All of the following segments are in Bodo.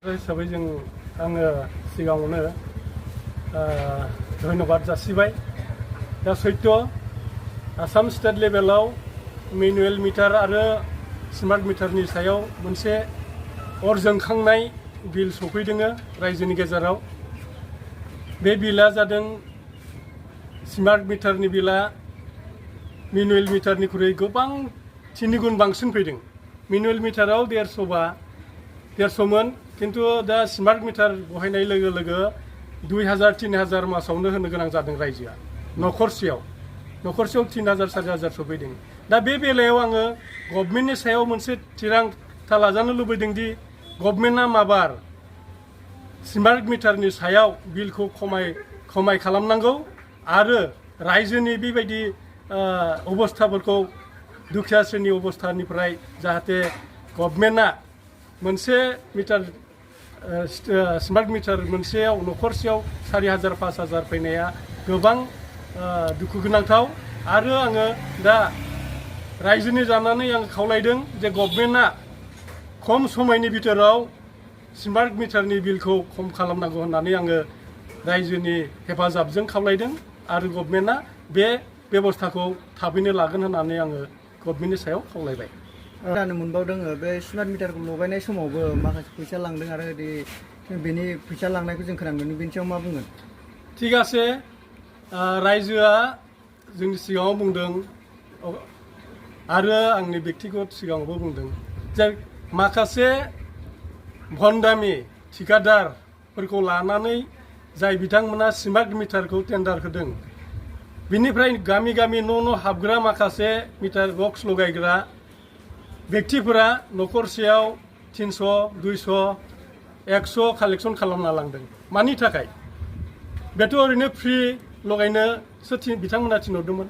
हिसाबै जों आङो सिगाङावनो धन्यबाद जासिबाय। दा सैथ्य आसाम स्टेट लेभेलाव मेनुएल मिटार आरो स्मार्ट मिटारनि सायाव मोनसे अर जोंखांनाय बिल सफैदों रायजोनि गेजेराव। बे बिला जादों स्मार्ट मिटारनि बिला मेनुएल मिटारनिख्रुइ गोबां 3 गुन बांसिन फैदों। मेनुएल मिटाराव 150मोन, किन्तु दा स्मार्ट मिटार बहायनाय लोगो लोगो 2000-3000 मासावनो होनो गोनां जादों रायजोआ। न'खरसेयाव 3000 4000 सफैदों। दा बे बेलायाव आङो गभर्नमेन्टनि सायाव मोनसे थिरांथा लाजानो लुबैदों दि गभर्नमेन्टआ माबार स्मार्ट मिटारनि सायाव बिलखौ खमाय खालामनांगौ आरो रायजोनि बेबायदि अबस्थाफोरखौ दुखिया श्रेणी अबस्थानिफ्राय जाहाथे गभर्नमेन्टआ मोनसे मिटार स्मार्ट मिटार मोनसेयाव न'खरसेयाव 4000-5000 फैनाया गोबां दुखु गोनांथाव। आरो आङो दा रायजोनि जानानै आं खावलायदों जे गभर्नमेन्टआ खम समयनि बिथोराव स्मार्ट मिटारनि बिलखौ खम खालामनांगौ होननानै आङो रायजोनि हेफाजाबजों खावलायदों आरो गभर्नमेन्टआ बे बेबस्थाखौ थाबैनो लागोन होननानै आङो गभर्नमेन्टनि सायाव खावलायबाय। खोनानो मोनबावदों बे स्मार्ट मिटारखौ लगायनाय समावबो माखासे फैसा लांदों आरो बेनि फैसा लांनायखौ जों खोनानो मोनो। बेनि सायाव मा बुंगोन? थिग आसे, रायजोआ जोंनि सिगाङाव बुंदों आरो आंनि बेक्तिगत सिगाङावबो बुंदों जे माखासे भन्डामि ठिकादारफोरखौ लानानै जाय बिथांमोना स्मार्ट मिटारखौ टेन्डार होदों, बिनिफ्राय गामि गामि न' हाबग्रा माखासे मिटार बक्स लगायग्रा बेक्तिफोरा न'खरसेयाव 300, 200, 100 कालेक्सन खालामना लांदों। मानि थाखाय? बेथ' ओरैनो फ्रि लगायनोसो बिथांमोना थिनहरदोंमोन,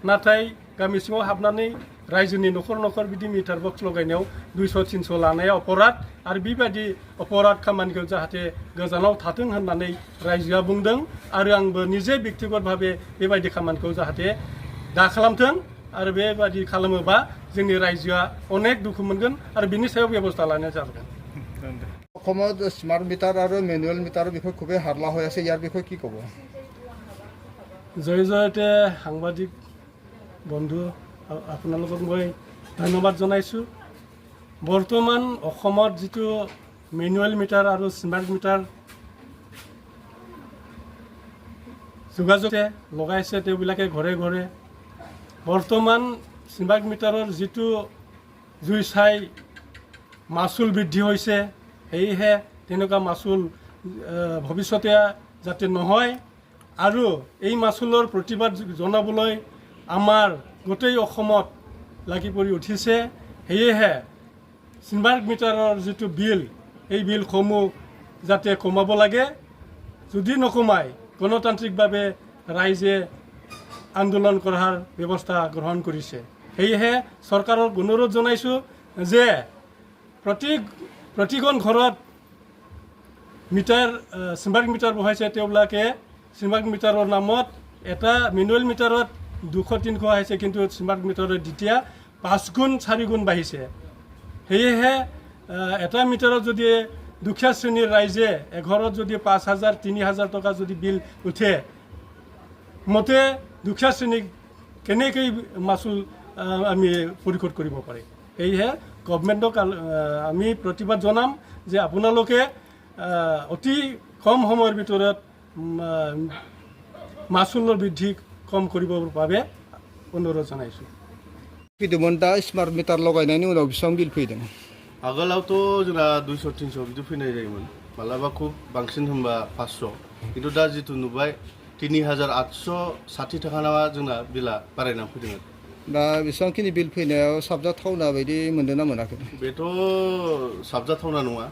नाथाय गामि सिङाव हाबनानै रायजोनि न'खर बिदि मिटार बक्स लगायनायाव 200-300 लानाया अपराध, आरो बेबायदि अपराध खामानिखौ जाहाथे गोजानाव थाथों होननानै रायजोआ बुंदों। आरो आंबो निजे बेक्तिगत भाबे बेबायदि खामानिखौ जाहाथे दा खालामथों, आरो बेबायदि खालामोबा जोंनि रायजोआ अनेक दुखु मोनगोन आरो बिनि सायाव बेबस्था लानाय जागोन। অসমত স্মার্ট মিটার আর মেনুয়াল মিটারের বিষয়ে খুবই হাল্লা হয়ে আছে, ইয়ার বিষয়ে কি কব? জয়তে সাংবাদিক বন্ধু আপোনালোকক মই ধন্যবাদ জনাইছোঁ। বৰ্তমান অসমত যিটো মেনুৱেল মিটাৰ আৰু স্মাৰ্ট মিটাৰ যোগাযোগে লগাইছে তেওঁবিলাকে ঘৰে ঘৰে, বৰ্তমান স্মাৰ্ট মিটাৰৰ যিটো জুই চাই মাচুল বৃদ্ধি হৈছে, সেয়েহে তেনেকুৱা মাচুল ভৱিষ্যতে যাতে নহয় আৰু এই মাচুলৰ প্ৰতিবাদ জনাবলৈ আমাৰ গোটেই অসমত লাগি পৰি উঠিছে। সেয়েহে স্মাৰ্ট মিটাৰৰ যিটো বিল, এই বিলসমূহ যাতে কমাব লাগে। যদি নকমায় গণতান্ত্ৰিকভাৱে ৰাইজে আন্দোলন কৰাৰ ব্যৱস্থা গ্ৰহণ কৰিছে। সেয়েহে চৰকাৰক অনুৰোধ জনাইছোঁ যে প্ৰতিখন ঘৰত স্মাৰ্ট মিটাৰ বহাইছে, তেওঁবিলাকে স্মাৰ্ট মিটাৰৰ নামত এটা মেনুৱেল মিটাৰত 200-300 আহিছে, কিন্তু স্মাৰ্ট মিটাৰত এতিয়া 5 গুণ 4 গুণ বাঢ়িছে। সেয়েহে এটা মিটাৰত যদি দুখীয়া শ্ৰেণীৰ ৰাইজে এঘৰত যদি 5000-3000 টকা যদি বিল উঠে, মতে দুখীয়া শ্ৰেণীক কেনেকৈ মাচুল আমি পৰিশোধ কৰিব পাৰে। সেয়েহে গভৰ্নমেণ্টক আমি প্ৰতিবাদ জনাম যে আপোনালোকে অতি কম সময়ৰ ভিতৰত মাচুলৰ বৃদ্ধি কম কৰিবৰ বাবে অনুৰোধ জনাইছোঁ। फैदोंमोन दा स्मार्ट मिटार लगायनायनि उनाव बेसेबां बिल फैदों? आगोलावथ' जोंना 200-300 बिदि फैनाय जायोमोन, मालाबा खुब बांसिन होनबा 500, किन्तु दा जितु नुबाय 3860 थाखा नामा जोंना बिला बारायना फैदों। दा बेसेबांखिनि बिल फैनायाव साबजाथावना बायदि मोनदों ना मोनाखै? बेथ' साबजाथावना नङा,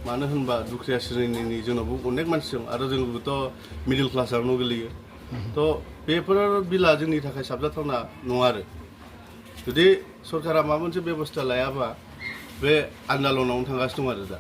मानो होनबा दुखिया श्रेणीनि जोंनावबो अनेक मानसि दं आरो जोंबोथ' मिडिल क्लासावनो गोलैयो। थ' बेफोर बिला जोंनि थाखाय साबजाथावना नङा आरो जुदि सरकारा माबा मोनसे बेबस्था लायाबा बे आन्दलनावनो थांगासिनो दं आरो दा।